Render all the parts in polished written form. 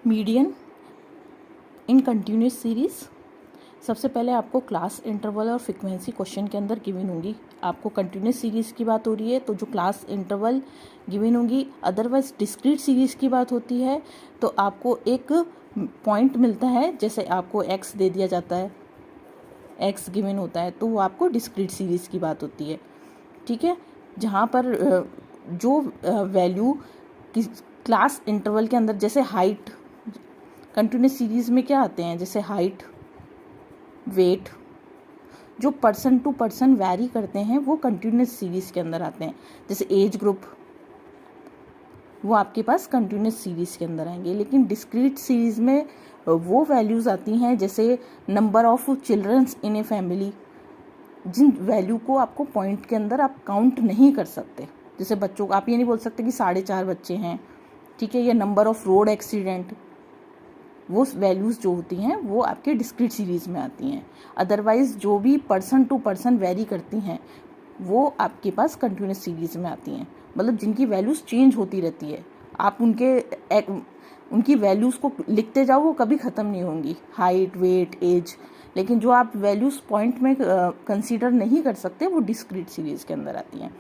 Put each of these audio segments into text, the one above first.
Median in continuous series. सबसे पहले आपको क्लास इंटरवल और फ्रीक्वेंसी क्वेश्चन के अंदर गिवन होंगी। आपको कंटिन्यूस सीरीज की बात हो रही है तो जो क्लास इंटरवल गिवन होंगी, अदरवाइज डिस्क्रीट सीरीज की बात होती है तो आपको एक पॉइंट मिलता है, जैसे आपको एक्स दे दिया जाता है, एक्स गिवन होता है तो वो आपको डिस्क्रीट सीरीज की बात होती है। ठीक है, जहाँ पर जो वैल्यू क्लास इंटरवल के अंदर, जैसे हाइट, कंटिन्यूस सीरीज में क्या आते हैं, जैसे हाइट, वेट, जो पर्सन टू पर्सन वैरी करते हैं वो कंटिन्यूस सीरीज के अंदर आते हैं। जैसे एज ग्रुप, वो आपके पास कंटिन्यूस सीरीज के अंदर आएंगे। लेकिन डिस्क्रीट सीरीज में वो वैल्यूज आती हैं जैसे number of childrens in a family, जिन वैल्यू को आपको पॉइंट के अंदर आप काउंट नहीं कर सकते। जैसे बच्चों को आप ये नहीं बोल सकते कि 4.5 बच्चे हैं, ठीक है, या नंबर ऑफ रोड एक्सीडेंट, वो वैल्यूज़ जो होती हैं वो आपके डिस्क्रीट सीरीज में आती हैं। अदरवाइज जो भी पर्सन टू पर्सन वेरी करती हैं वो आपके पास कंटिन्यूस सीरीज में आती हैं, मतलब जिनकी वैल्यूज़ चेंज होती रहती है। आप उनकी वैल्यूज़ को लिखते जाओ, वो कभी ख़त्म नहीं होंगी, हाइट, वेट, एज। लेकिन जो आप वैल्यूज़ पॉइंट में कंसीडर नहीं कर सकते वो डिस्क्रीट सीरीज के अंदर आती हैं।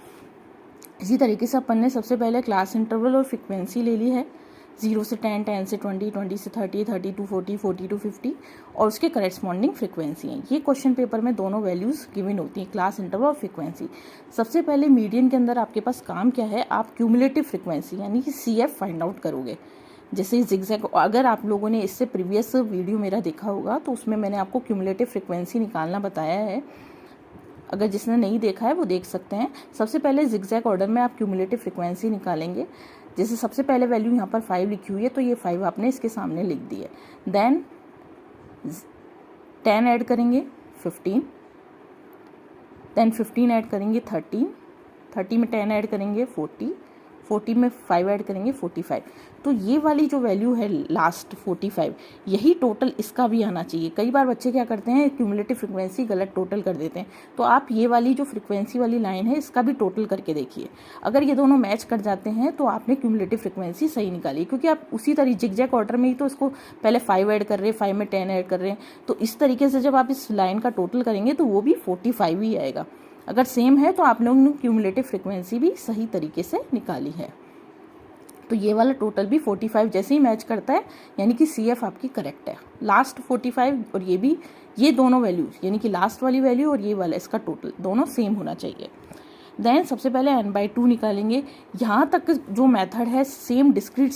इसी तरीके से अपन ने सबसे पहले क्लास इंटरवल और फ्रीक्वेंसी ले ली है, 0 से 10, 10 से 20, 20 से 30, 30 to 40, 40 to 50, और उसके करेस्पॉन्डिंग फ्रीक्वेंसी हैं। ये क्वेश्चन पेपर में दोनों वैल्यूज़ गिवन होती हैं, क्लास इंटरवल और फ्रीक्वेंसी। सबसे पहले मीडियन के अंदर आपके पास काम क्या है, आप क्यूमुलेटिव फ्रीक्वेंसी यानी कि CF फाइंड आउट करोगे। जैसे जिगजैग, अगर आप लोगों ने इससे प्रीवियस वीडियो मेरा देखा होगा तो उसमें मैंने आपको क्यूमुलेटिव फ्रीक्वेंसी निकालना बताया है, अगर जिसने नहीं देखा है वो देख सकते हैं। सबसे पहले जिगजैग ऑर्डर में आप क्यूमुलेटिव फ्रीक्वेंसी निकालेंगे। जैसे सबसे पहले वैल्यू यहाँ पर 5 लिखी हुई है तो ये 5 आपने इसके सामने लिख दी है। देन 10 ऐड करेंगे 15, देन 15 ऐड करेंगे 13, 30 में 10 ऐड करेंगे 40, 40 में 5 ऐड करेंगे 45। तो ये वाली जो वैल्यू है लास्ट 45, यही टोटल इसका भी आना चाहिए। कई बार बच्चे क्या करते हैं, क्यूमुलेटिव फ्रीक्वेंसी गलत टोटल कर देते हैं, तो आप ये वाली जो फ्रीक्वेंसी वाली लाइन है इसका भी टोटल करके देखिए। अगर ये दोनों मैच कर जाते हैं तो आपने क्यूमुलेटिव फ्रीक्वेंसी सही निकाली, क्योंकि आप उसी तरह जिगजैग ऑर्डर में ही तो इसको पहले 5 ऐड कर रहे हैं, 5 में 10 ऐड कर रहे हैं, तो इस तरीके से जब आप इस लाइन का टोटल करेंगे तो वो भी 45 ही आएगा। अगर सेम है तो आप लोगों ने क्यूमुलेटिव फ्रीक्वेंसी भी सही तरीके से निकाली है। तो ये वाला टोटल भी 45 जैसे ही मैच करता है, यानी कि CF आपकी करेक्ट है। लास्ट 45 और ये भी, ये दोनों वैल्यूज यानी कि लास्ट वाली वैल्यू और ये वाला इसका टोटल दोनों सेम होना चाहिए। देन सबसे पहले n/2 निकालेंगे। यहाँ तक जो मेथड है सेम डिस्क्रीट